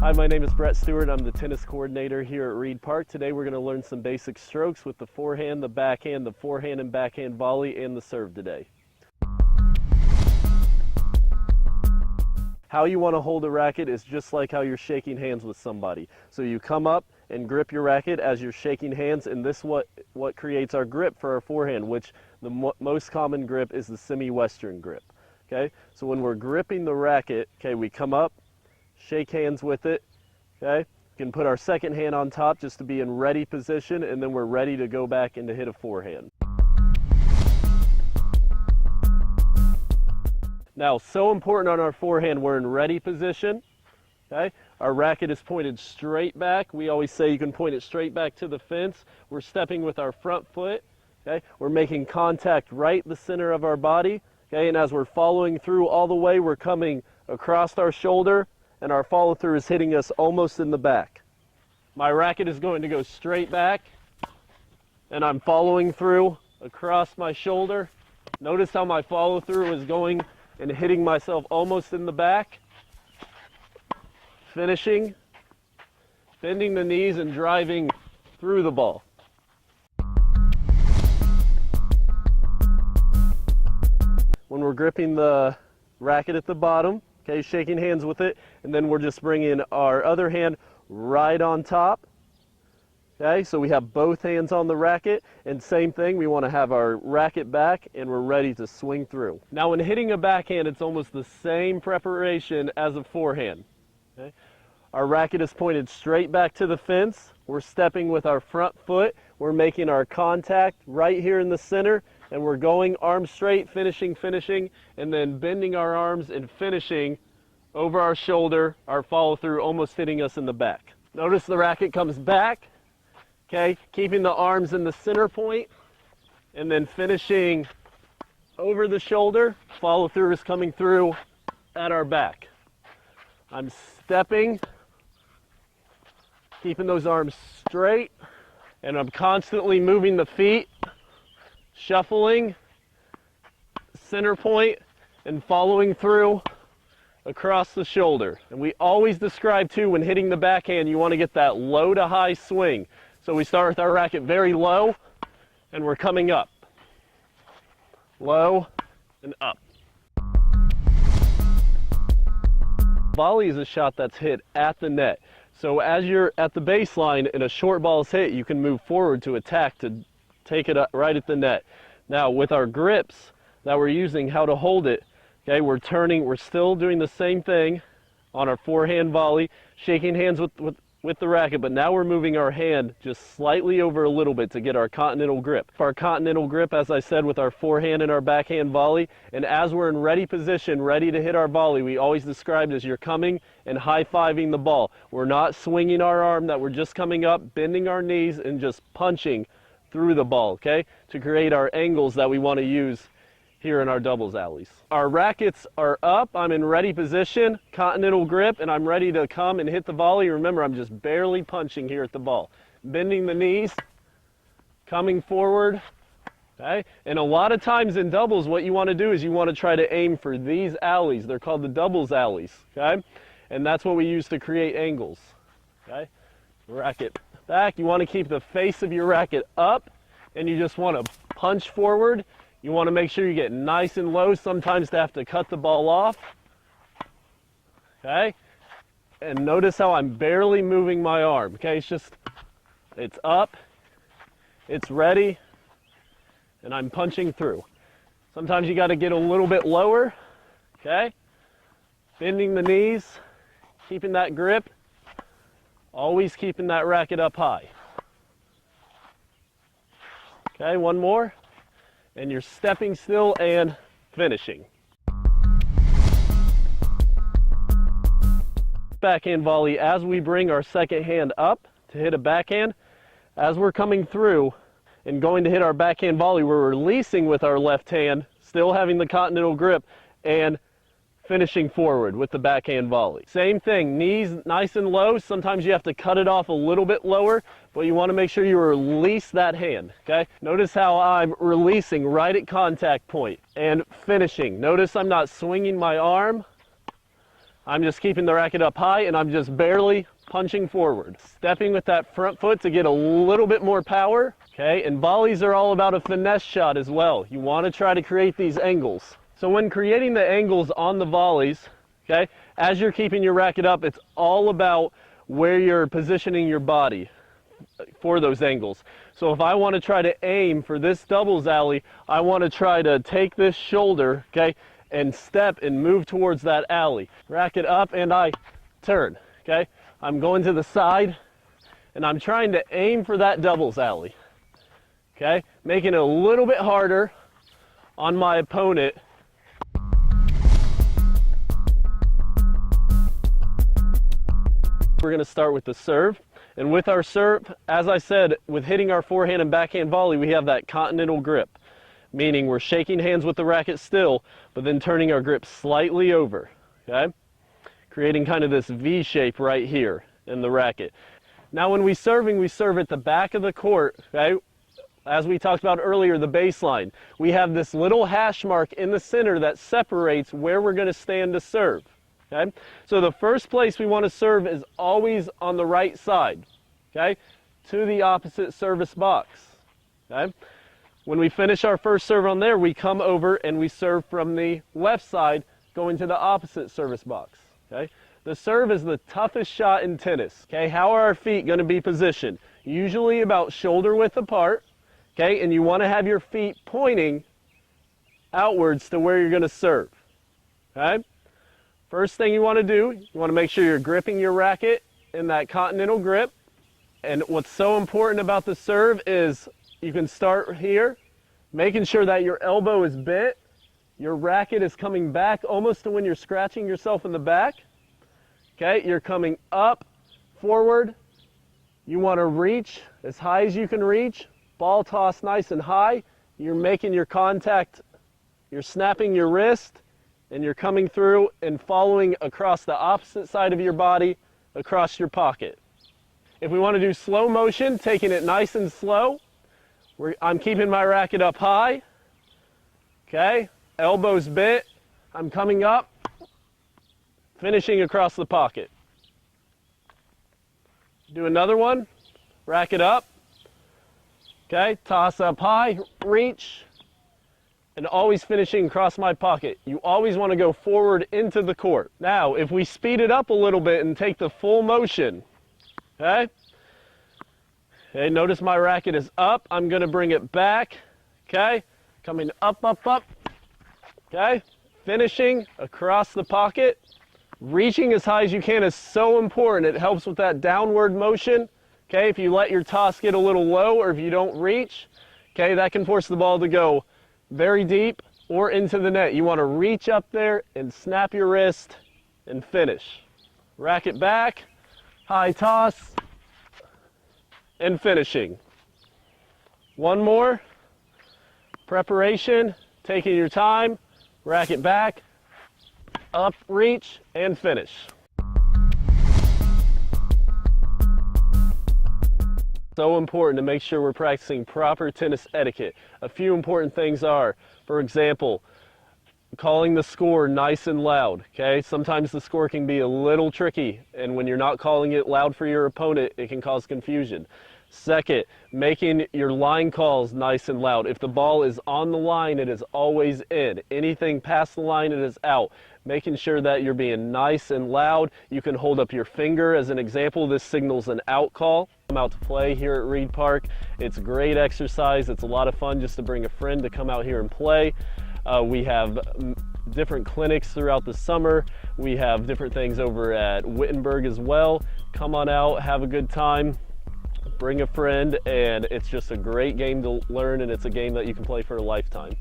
Hi, my name is Brett Stewart. I'm the tennis coordinator here at Reid Park. Today we're going to learn some basic strokes with the forehand, the backhand, the forehand and backhand volley, and the serve today. How you want to hold a racket is just like how you're shaking hands with somebody. So you come up and grip your racket as you're shaking hands, and this is what creates our grip for our forehand, which the most common grip is the semi-western grip. Okay, so when we're gripping the racket, okay, we come up, shake hands with it, okay? We can put our second hand on top just to be in ready position, and then we're ready to go back and to hit a forehand. Now, so important on our forehand, we're in ready position, okay? Our racket is pointed straight back. We always say you can point it straight back to the fence. We're stepping with our front foot, okay? We're making contact right the center of our body, okay? And as we're following through all the way, we're coming across our shoulder, and our follow through is hitting us almost in the back. My racket is going to go straight back, and I'm following through across my shoulder. Notice how my follow through is going and hitting myself almost in the back. Finishing, bending the knees and driving through the ball. When we're gripping the racket at the bottom, okay, shaking hands with it, and then we're just bringing our other hand right on top. Okay, so we have both hands on the racket, and same thing, we want to have our racket back and we're ready to swing through. Now when hitting a backhand, it's almost the same preparation as a forehand. Okay? Our racket is pointed straight back to the fence. We're stepping with our front foot. We're making our contact right here in the center, and we're going arms straight, finishing, and then bending our arms and finishing over our shoulder, our follow through almost hitting us in the back. Notice the racket comes back, okay, keeping the arms in the center point, and then finishing over the shoulder. Follow through is coming through at our back. I'm stepping, keeping those arms straight, and I'm constantly moving the feet, shuffling, center point, and following through across the shoulder. And we always describe too, when hitting the backhand, you want to get that low to high swing. So we start with our racket very low, and we're coming up. Low and up. Volley is a shot that's hit at the net. So as you're at the baseline and a short ball is hit, you can move forward to attack to take it up right at the net. Now with our grips that we're using, how to hold it, okay, we're still doing the same thing on our forehand volley, shaking hands with the racket, but now we're moving our hand just slightly over a little bit to get our continental grip. Our continental grip, as I said, with our forehand and our backhand volley, and as we're in ready position, ready to hit our volley, we always described as you're coming and high-fiving the ball. We're not swinging our arm, that we're just coming up, bending our knees, and just punching through the ball, okay, to create our angles that we want to use here in our doubles alleys. Our rackets are up, I'm in ready position, continental grip, and I'm ready to come and hit the volley. Remember, I'm just barely punching here at the ball. Bending the knees, coming forward, okay? And a lot of times in doubles, what you want to do is you want to try to aim for these alleys. They're called the doubles alleys, okay? And that's what we use to create angles, okay? Racket back, you want to keep the face of your racket up, and you just want to punch forward. You want to make sure you get nice and low, sometimes to have to cut the ball off, okay? And notice how I'm barely moving my arm, okay? It's up, it's ready, and I'm punching through. Sometimes you got to get a little bit lower, okay? Bending the knees, keeping that grip, always keeping that racket up high. Okay, one more. And you're stepping still and finishing. Backhand volley, as we bring our second hand up to hit a backhand, as we're coming through and going to hit our backhand volley, we're releasing with our left hand, still having the continental grip, and finishing forward with the backhand volley. Same thing, knees nice and low. Sometimes you have to cut it off a little bit lower, but you want to make sure you release that hand, okay? Notice how I'm releasing right at contact point and finishing. Notice I'm not swinging my arm. I'm just keeping the racket up high and I'm just barely punching forward. Stepping with that front foot to get a little bit more power, okay? And volleys are all about a finesse shot as well. You want to try to create these angles. So when creating the angles on the volleys, okay, as you're keeping your racket up, it's all about where you're positioning your body for those angles. So if I want to try to aim for this doubles alley, I want to try to take this shoulder, okay, and step and move towards that alley. Racket up and I turn, okay? I'm going to the side and I'm trying to aim for that doubles alley, okay? Making it a little bit harder on my opponent. We're going to start with the serve. And with our serve, as I said, with hitting our forehand and backhand volley, we have that continental grip, meaning we're shaking hands with the racket still, but then turning our grip slightly over, okay? Creating kind of this V shape right here in the racket. Now when we serve at the back of the court, okay? As we talked about earlier, the baseline. We have this little hash mark in the center that separates where we're going to stand to serve. Okay? So the first place we want to serve is always on the right side, okay, to the opposite service box. Okay? When we finish our first serve on there, we come over and we serve from the left side, going to the opposite service box. Okay? The serve is the toughest shot in tennis. Okay? How are our feet going to be positioned? Usually about shoulder width apart, okay, and you want to have your feet pointing outwards to where you're going to serve. Okay? First thing you want to do, you want to make sure you're gripping your racket in that continental grip. And what's so important about the serve is you can start here, making sure that your elbow is bent, your racket is coming back almost to when you're scratching yourself in the back. Okay, you're coming up, forward. You want to reach as high as you can reach, ball toss nice and high. You're making your contact, you're snapping your wrist, and you're coming through and following across the opposite side of your body, across your pocket. If we want to do slow motion, taking it nice and slow, I'm keeping my racket up high, okay, elbows bent, I'm coming up, finishing across the pocket. Do another one, racket up, okay, toss up high, reach, and always finishing across my pocket. You always want to go forward into the court. Now, if we speed it up a little bit and take the full motion, okay? Okay, notice my racket is up. I'm going to bring it back, okay? Coming up, up, up, okay? Finishing across the pocket. Reaching as high as you can is so important. It helps with that downward motion, okay? If you let your toss get a little low or if you don't reach, okay, that can force the ball to go very deep or into the net. You want to reach up there and snap your wrist and finish. Racket back, high toss, and finishing. One more. Preparation, taking your time, racket back, up, reach, and finish. So important to make sure we're practicing proper tennis etiquette. A few important things are, for example, calling the score nice and loud, okay? Sometimes the score can be a little tricky, and when you're not calling it loud for your opponent, it can cause confusion. Second, making your line calls nice and loud. If the ball is on the line, it is always in. Anything past the line, it is out. Making sure that you're being nice and loud. You can hold up your finger as an example. This signals an out call. I'm out to play here at Reid Park. It's great exercise. It's a lot of fun just to bring a friend to come out here and play. We have different clinics throughout the summer. We have different things over at Wittenberg as well. Come on out, have a good time, bring a friend, and it's just a great game to learn, and it's a game that you can play for a lifetime.